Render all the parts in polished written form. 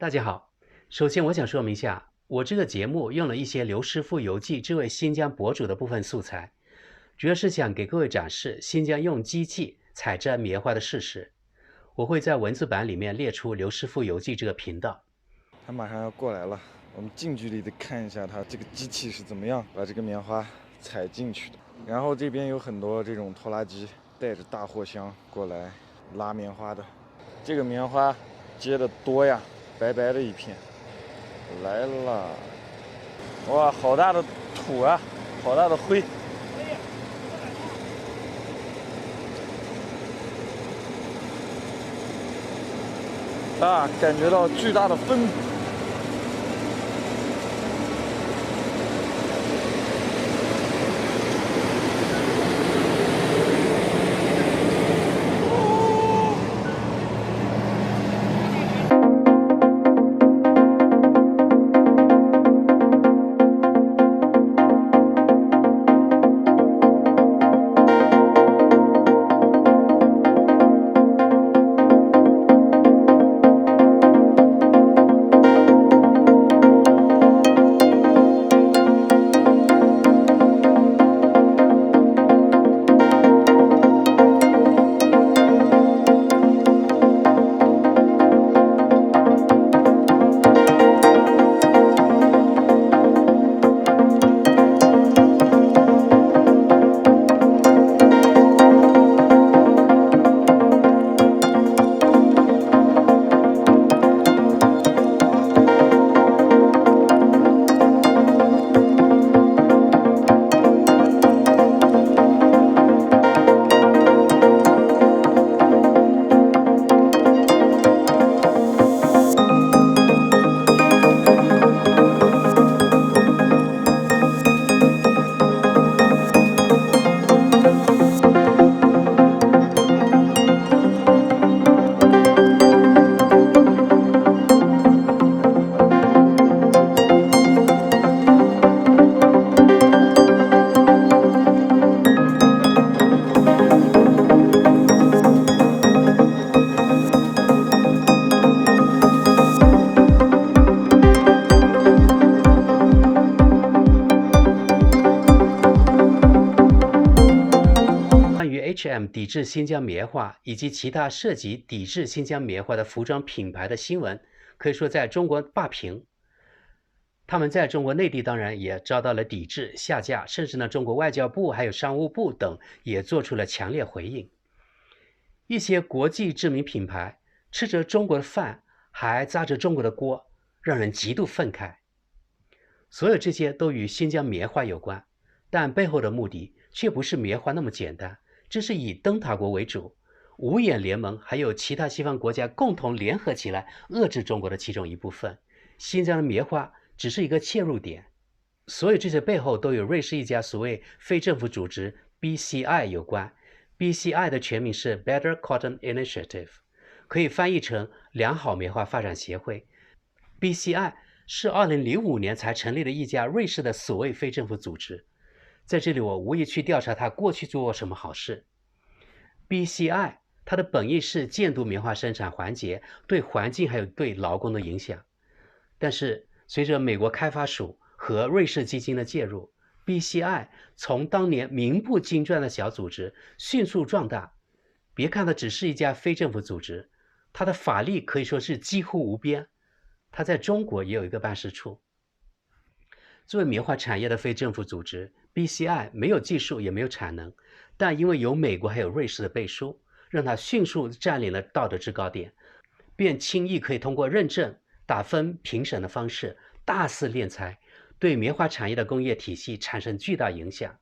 大家好，首先我想说明一下，我这个节目用了一些刘师傅游记这位新疆博主的部分素材，主要是想给各位展示新疆用机器采摘棉花的事实。我会在文字版里面列出刘师傅游记这个频道。他马上要过来了，我们近距离的看一下他这个机器是怎么样把这个棉花采进去的。然后这边有很多这种拖拉机带着大货箱过来拉棉花的。这个棉花结的多呀，白白的一片。来了，哇，好大的土啊，好大的灰。啊，感觉到巨大的风。H&M 抵制新疆棉花以及其他涉及抵制新疆棉花的服装品牌的新闻，可以说在中国霸屏。他们在中国内地当然也遭到了抵制、下架，甚至呢，中国外交部还有商务部等也做出了强烈回应。一些国际知名品牌吃着中国的饭，还砸着中国的锅，让人极度愤慨。所有这些都与新疆棉花有关，但背后的目的却不是棉花那么简单。这是以灯塔国为主，五眼联盟还有其他西方国家共同联合起来遏制中国的其中一部分。新疆的棉花只是一个切入点，所有这些背后都有瑞士一家所谓非政府组织 BCI 有关。BCI 的全名是 Better Cotton Initiative， 可以翻译成良好棉花发展协会。BCI 是2005年才成立的一家瑞士的所谓非政府组织。在这里我无意去调查他过去做过什么好事。BCI 它的本意是监督棉花生产环节对环境还有对劳工的影响，但是随着美国开发署和瑞士基金的介入， BCI 从当年名不经传的小组织迅速壮大。别看它只是一家非政府组织，它的法力可以说是几乎无边。它在中国也有一个办事处。作为棉花产业的非政府组织， BCI 没有技术也没有产能，但因为有美国还有瑞士的背书，让它迅速占领了道德制高点，便轻易可以通过认证、打分、评审的方式大肆敛财，对棉花产业的工业体系产生巨大影响。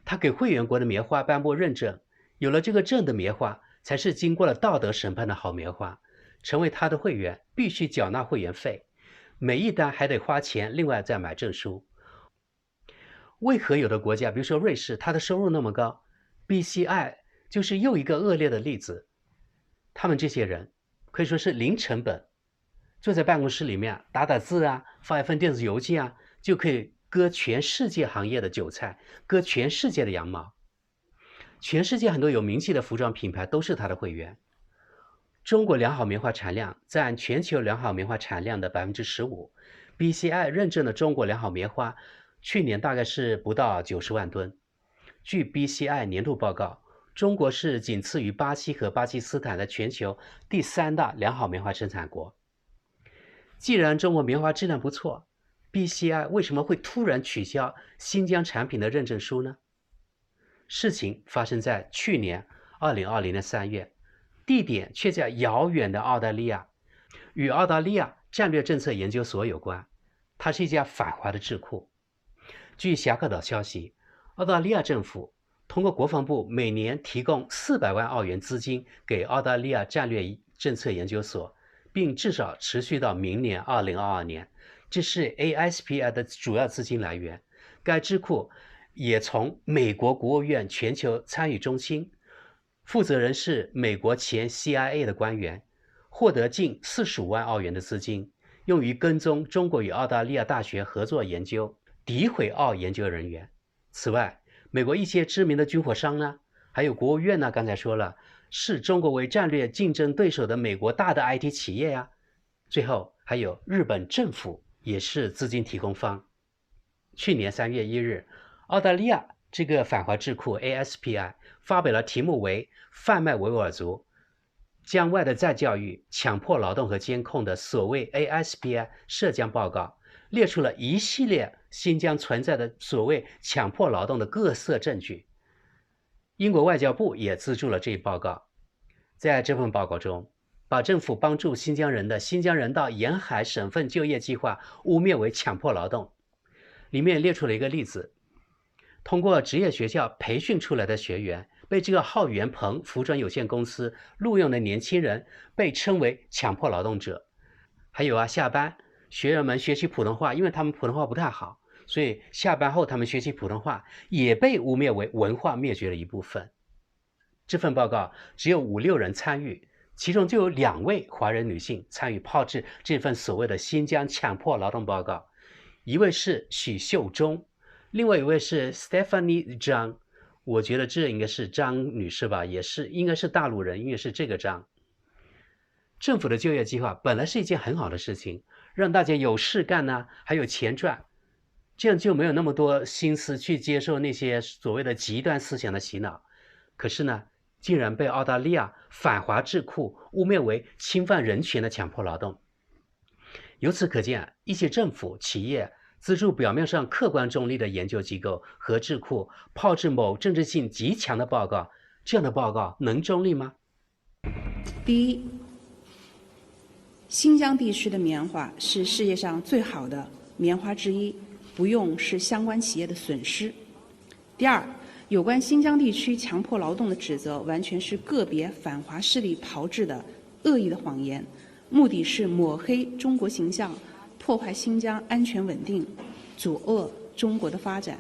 他给会员国的棉花颁布认证，有了这个证的棉花才是经过了道德审判的好棉花，成为他的会员必须缴纳会员费，每一单还得花钱另外再买证书。为何有的国家比如说瑞士它的收入那么高， BCI 就是又一个恶劣的例子。他们这些人可以说是零成本，坐在办公室里面打打字啊，发一份电子邮件啊，就可以割全世界行业的韭菜，割全世界的羊毛。全世界很多有名气的服装品牌都是他的会员。中国良好棉花产量占全球良好棉花产量的15%。BCI 认证的中国良好棉花去年大概是不到90万吨。据 BCI 年度报告，中国是仅次于巴西和巴基斯坦的全球第3大良好棉花生产国。既然中国棉花质量不错， BCI 为什么会突然取消新疆产品的认证书呢？事情发生在去年2020年3月，地点却在遥远的澳大利亚，与澳大利亚战略政策研究所有关，它是一家反华的智库。据侠客岛消息，澳大利亚政府通过国防部每年提供400万澳元资金给澳大利亚战略政策研究所，并至少持续到明年2022年，这是 ASPI 的主要资金来源。该智库也从美国国务院全球参与中心，负责人是美国前 CIA 的官员，获得近45万澳元的资金，用于跟踪中国与澳大利亚大学合作研究，诋毁澳研究人员。此外，美国一些知名的军火商呢，还有国务院呢，刚才说了，视中国为战略竞争对手的美国大的 IT 企业呀。最后还有日本政府也是资金提供方。去年3月1日，澳大利亚这个反华智库 ASPI 发表了题目为《贩卖维吾尔族、疆外的再教育、强迫劳动和监控》的所谓 ASPI 涉疆报告，列出了一系列新疆存在的所谓强迫劳动的各色证据。英国外交部也资助了这一报告。在这份报告中，把政府帮助新疆人的新疆人到沿海省份就业计划污蔑为强迫劳动。里面列出了一个例子，通过职业学校培训出来的学员被这个浩源鹏服装有限公司录用的年轻人被称为强迫劳动者。还有下班学员们学习普通话，因为他们普通话不太好，所以下班后他们学习普通话也被污蔑为文化灭绝的一部分。这份报告只有5-6人参与，其中就有2位华人女性参与炮制这份所谓的新疆强迫劳动报告，一位是许秀忠，另外一位是 Stephanie 张，我觉得这应该是张女士吧，也是应该是大陆人，因为是这个张。政府的就业计划本来是一件很好的事情，让大家有事干呢，还有钱赚，这样就没有那么多心思去接受那些所谓的极端思想的洗脑。可是呢，竟然被澳大利亚反华智库污蔑为侵犯人权的强迫劳动。由此可见，一些政府、企业资助表面上客观中立的研究机构和智库炮制某政治性极强的报告，这样的报告能中立吗？第一，新疆地区的棉花是世界上最好的棉花之一，不用是相关企业的损失。第二，有关新疆地区强迫劳动的指责完全是个别反华势力炮制的恶意的谎言，目的是抹黑中国形象，破坏新疆安全稳定，阻遏中国的发展。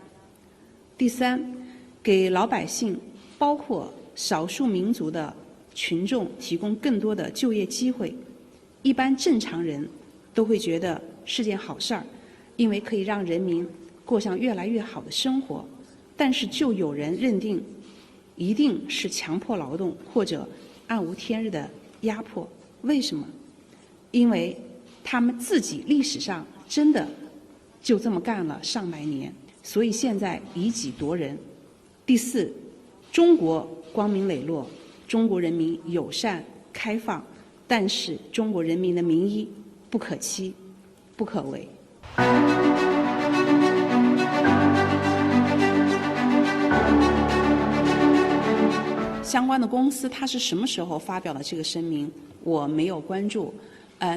第三，给老百姓，包括少数民族的群众提供更多的就业机会，一般正常人都会觉得是件好事儿，因为可以让人民过上越来越好的生活。但是就有人认定一定是强迫劳动或者暗无天日的压迫。为什么？因为他们自己历史上真的就这么干了上百年，所以现在以己夺人。第四，中国光明磊落，中国人民友善开放，但是中国人民的民意不可欺，不可为。相关的公司它是什么时候发表了这个声明，我没有关注。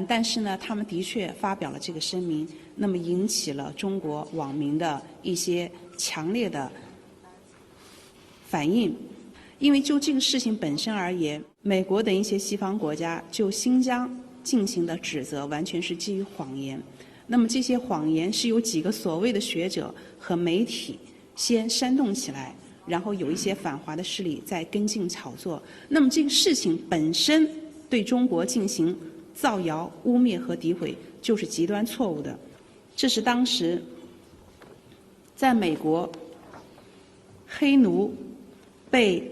但是呢，他们的确发表了这个声明，那么引起了中国网民的一些强烈的反应。因为就这个事情本身而言，美国等一些西方国家就新疆进行的指责完全是基于谎言。那么这些谎言是由几个所谓的学者和媒体先煽动起来，然后有一些反华的势力在跟进炒作。那么这个事情本身对中国进行造谣、污蔑和诋毁就是极端错误的。这是当时在美国黑奴被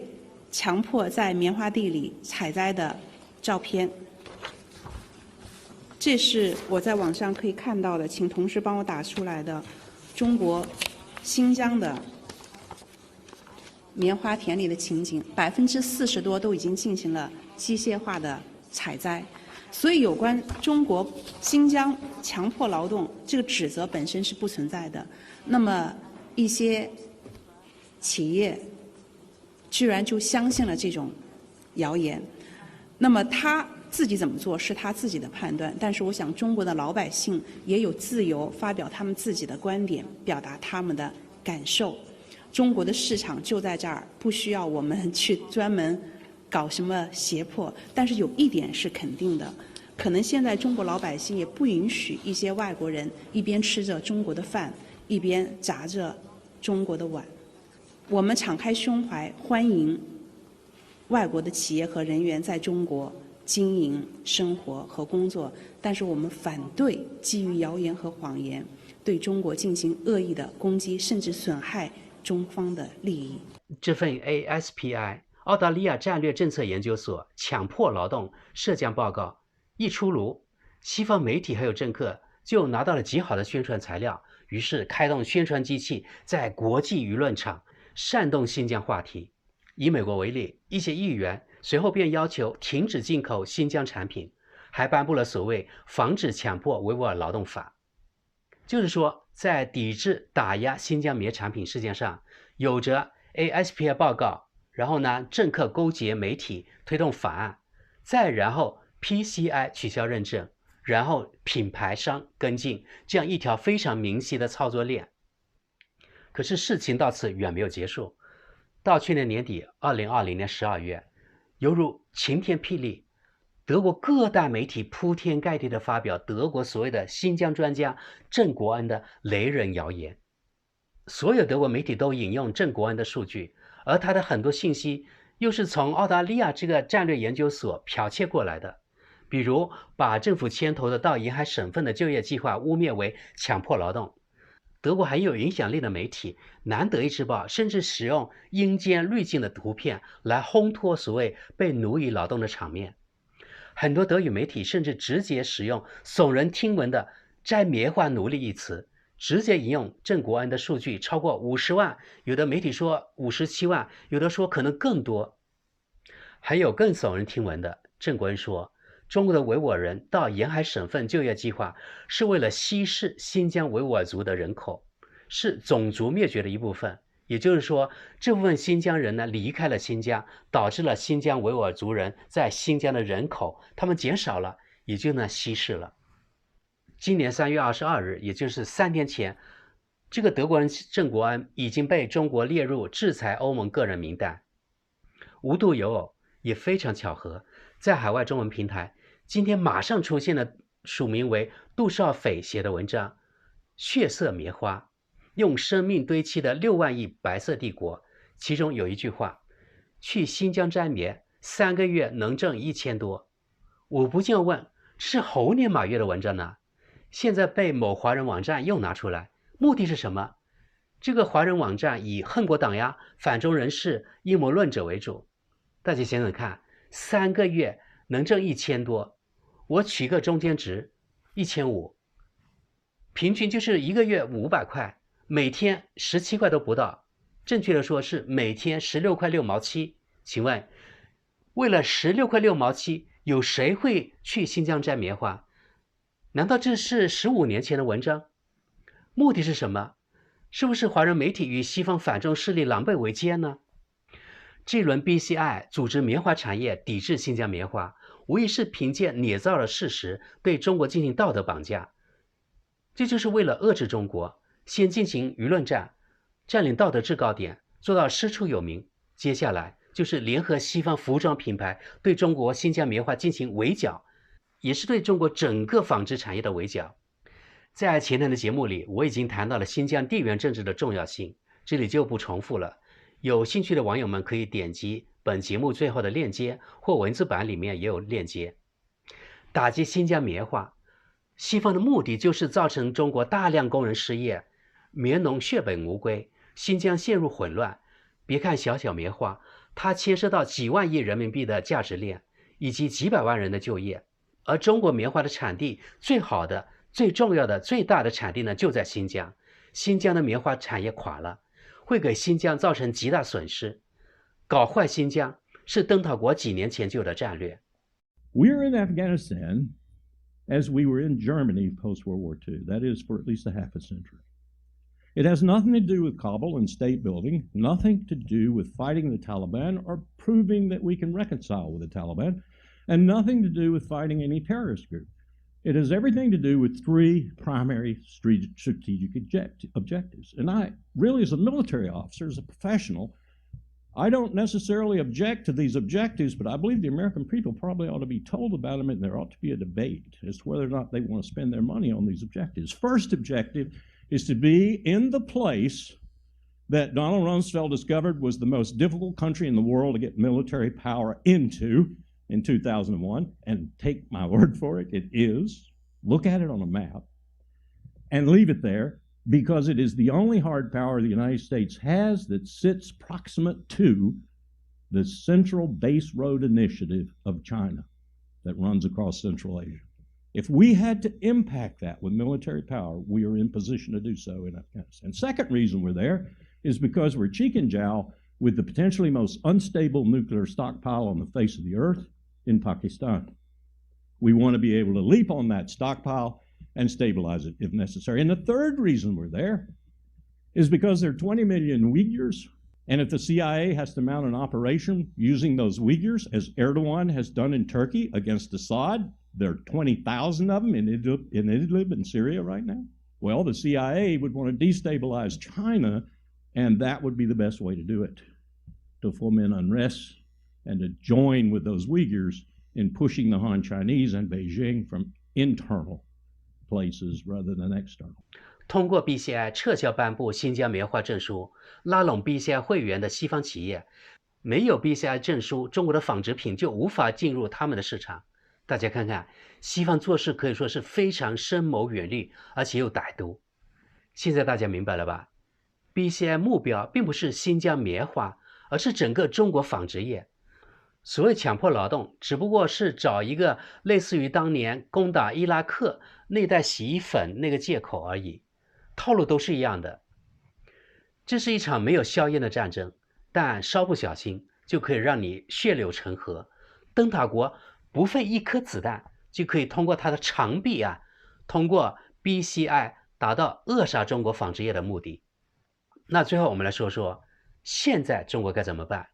强迫在棉花地里采摘的照片。这是我在网上可以看到的，请同事帮我打出来的中国新疆的棉花田里的情景，40%多都已经进行了机械化的采摘。所以有关中国新疆强迫劳动这个指责本身是不存在的。那么一些企业居然就相信了这种谣言，那么他自己怎么做是他自己的判断，但是我想中国的老百姓也有自由发表他们自己的观点，表达他们的感受。中国的市场就在这儿，不需要我们去专门搞什么胁迫。但是有一点是肯定的，可能现在中国老百姓也不允许一些外国人一边吃着中国的饭，一边砸着中国的碗。我们敞开胸怀欢迎外国的企业和人员在中国经营、生活和工作，但是我们反对基于谣言和谎言对中国进行恶意的攻击，甚至损害中方的利益。这份 ASPI 澳大利亚战略政策研究所强迫劳动涉疆报告一出炉，西方媒体还有政客就拿到了极好的宣传材料，于是开动宣传机器，在国际舆论场煽动新疆话题。以美国为例，一些议员随后便要求停止进口新疆产品，还颁布了所谓防止强迫维吾尔劳动法。就是说，在抵制打压新疆棉产品事件上，有着 ASPI 报告，然后呢，政客勾结媒体推动法案，再然后 PCI 取消认证，然后品牌商跟进，这样一条非常明晰的操作链。可是事情到此远没有结束。到去年年底，2020年12月，犹如晴天霹雳，德国各大媒体铺天盖地地发表德国所谓的新疆专家郑国恩的雷人谣言。所有德国媒体都引用郑国恩的数据，而他的很多信息又是从澳大利亚这个战略研究所剽窃过来的，比如把政府牵头的到沿海省份的就业计划污蔑为强迫劳动。德国很有影响力的媒体南德意志报甚至使用阴间滤镜的图片来烘托所谓被奴役劳动的场面。很多德语媒体甚至直接使用耸人听闻的摘棉花奴隶一词，直接引用郑国恩的数据超过50万，有的媒体说57万，有的说可能更多。还有更耸人听闻的，郑国恩说中国的维吾尔人到沿海省份就业计划是为了稀释新疆维吾尔族的人口，是种族灭绝的一部分。也就是说，这部分新疆人呢离开了新疆，导致了新疆维吾尔族人在新疆的人口他们减少了，也就呢稀释了。今年3月22日，也就是3天前，这个德国人郑国恩已经被中国列入制裁欧盟个人名单。无独有偶，也非常巧合，在海外中文平台今天马上出现了署名为杜少斐写的文章《血色棉花：用生命堆砌的6万亿白色帝国》，其中有一句话：去新疆摘棉3个月能挣1000多。我不禁问，是猴年马月的文章呢？现在被某华人网站又拿出来，目的是什么？这个华人网站以恨国党呀、反中人士、阴谋论者为主。大家想想看，3个月能挣1000多，我取个中间值，1500，平均就是1个月500块，每天17块都不到，正确的说是每天16块6毛7。请问，为了16块6毛7，有谁会去新疆摘棉花？难道这是15年前的文章？目的是什么？是不是华人媒体与西方反中势力狼狈为奸呢？这轮 BCI 组织棉花产业抵制新疆棉花，无疑是凭借捏造的事实对中国进行道德绑架。这就是为了遏制中国，先进行舆论战，占领道德制高点，做到师出有名。接下来就是联合西方服装品牌对中国新疆棉花进行围剿，也是对中国整个纺织产业的围剿。在前天的节目里，我已经谈到了新疆地缘政治的重要性，这里就不重复了。有兴趣的网友们可以点击本节目最后的链接，或文字版里面也有链接。打击新疆棉花，西方的目的就是造成中国大量工人失业，棉农血本无归，新疆陷入混乱。别看小小棉花，它牵涉到几万亿人民币的价值链，以及几百万人的就业。而中国棉花的产地最好的、最重要的、最大的产地呢，就在新疆。新疆的棉花产业垮了，会给新疆造成极大损失。搞坏新疆是登塔国几年前就有的战略。We're in Afghanistan as we were in Germany post-World War II. That is, for at least a half a century. It has nothing to do with Kabul and state building, nothing to do with fighting the Taliban or proving that we can reconcile with the Taliban, and nothing to do with fighting any terrorist group. It has everything to do with three primary strategic objectives. And I really, as a military officer, as a professional, I don't necessarily object to these objectives, but I believe the American people probably ought to be told about them, and there ought to be a debate as to whether or not they want to spend their money on these objectives. First objective is to be in the place that Donald Rumsfeld discovered was the most difficult country in the world to get military power into in 2001, and take my word for it, it is. Look at it on a map and leave it there, because it is the only hard power the United States has that sits proximate to the Central Base Road Initiative of China that runs across Central Asia. If we had to impact that with military power, we are in position to do so in Afghanistan. Second reason we're there is because we're cheek and jowl with the potentially most unstable nuclear stockpile on the face of the earth in Pakistan. We want to be able to leap on that stockpile and stabilize it if necessary. And the third reason we're there is because there are 20 million Uyghurs, and if the CIA has to mount an operation using those Uyghurs, as Erdogan has done in Turkey against Assad, there are 20,000 of them in Idlib in Syria right now. Well, the CIA would want to destabilize China, and that would be the best way to do it, to foment unrest and to join with those Uyghurs in pushing the Han Chinese and Beijing from internal places rather than external. 通过 BCI 撤销颁布新疆棉花证书，拉拢 BCI 会员的西方企业，没有 BCI 证书，中国的纺织品就无法进入他们的市场。大家看看，西方做事可以说是非常深谋远虑，而且又歹毒。现在大家明白了吧？ BCI 目标并不是新疆棉花，而是整个中国纺织业。所谓强迫劳动，只不过是找一个类似于当年攻打伊拉克那袋洗衣粉那个借口而已，套路都是一样的。这是一场没有硝烟的战争，但稍不小心就可以让你血流成河。灯塔国不费一颗子弹就可以通过它的长臂通过 BCI 达到扼杀中国纺织业的目的。那最后我们来说说现在中国该怎么办。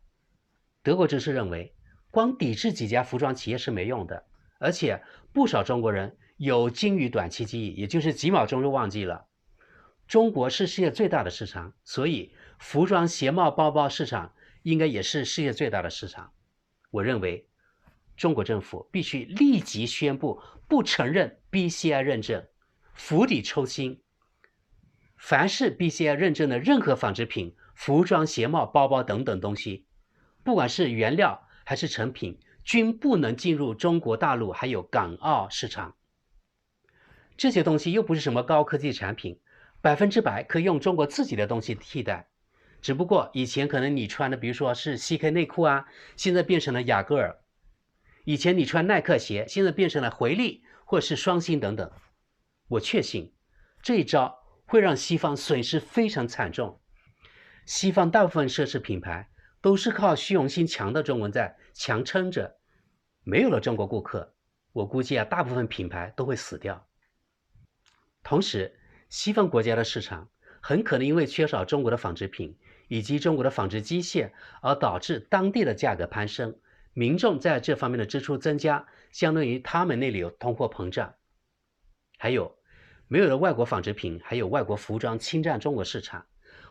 德国知识认为，光抵制几家服装企业是没用的，而且不少中国人有精于短期记忆，也就是几秒钟就忘记了。中国是世界最大的市场，所以服装、鞋帽、包包市场应该也是世界最大的市场。我认为中国政府必须立即宣布不承认 BCI 认证，釜底抽薪。凡是 BCI 认证的任何纺织品、服装、鞋帽、包包等等东西，不管是原料还是成品，均不能进入中国大陆还有港澳市场。这些东西又不是什么高科技产品，100%可以用中国自己的东西替代。只不过以前可能你穿的比如说是 CK 内裤现在变成了雅戈尔。以前你穿耐克鞋，现在变成了回力或者是双星等等。我确信这一招会让西方损失非常惨重。西方大部分奢侈品牌都是靠虚荣心强的中文在强撑着，没有了中国顾客，我估计大部分品牌都会死掉。同时，西方国家的市场很可能因为缺少中国的纺织品以及中国的纺织机械，而导致当地的价格攀升，民众在这方面的支出增加，相当于他们那里有通货膨胀。还有，没有了外国纺织品，还有外国服装侵占中国市场，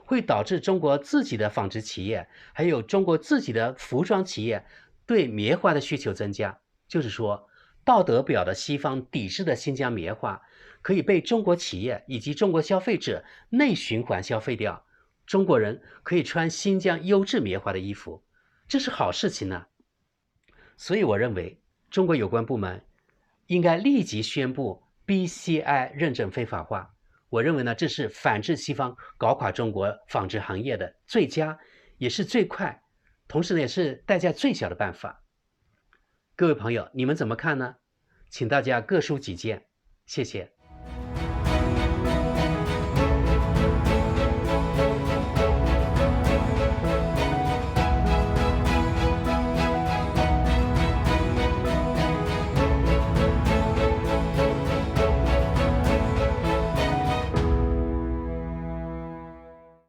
会导致中国自己的纺织企业，还有中国自己的服装企业对棉花的需求增加。就是说，道德表的西方抵制的新疆棉花，可以被中国企业以及中国消费者内循环消费掉，中国人可以穿新疆优质棉花的衣服，这是好事情呢。所以我认为，中国有关部门应该立即宣布 BCI 认证非法化。我认为呢，这是反制西方搞垮中国纺织行业的最佳，也是最快，同时呢也是代价最小的办法。各位朋友，你们怎么看呢？请大家各抒己见，谢谢。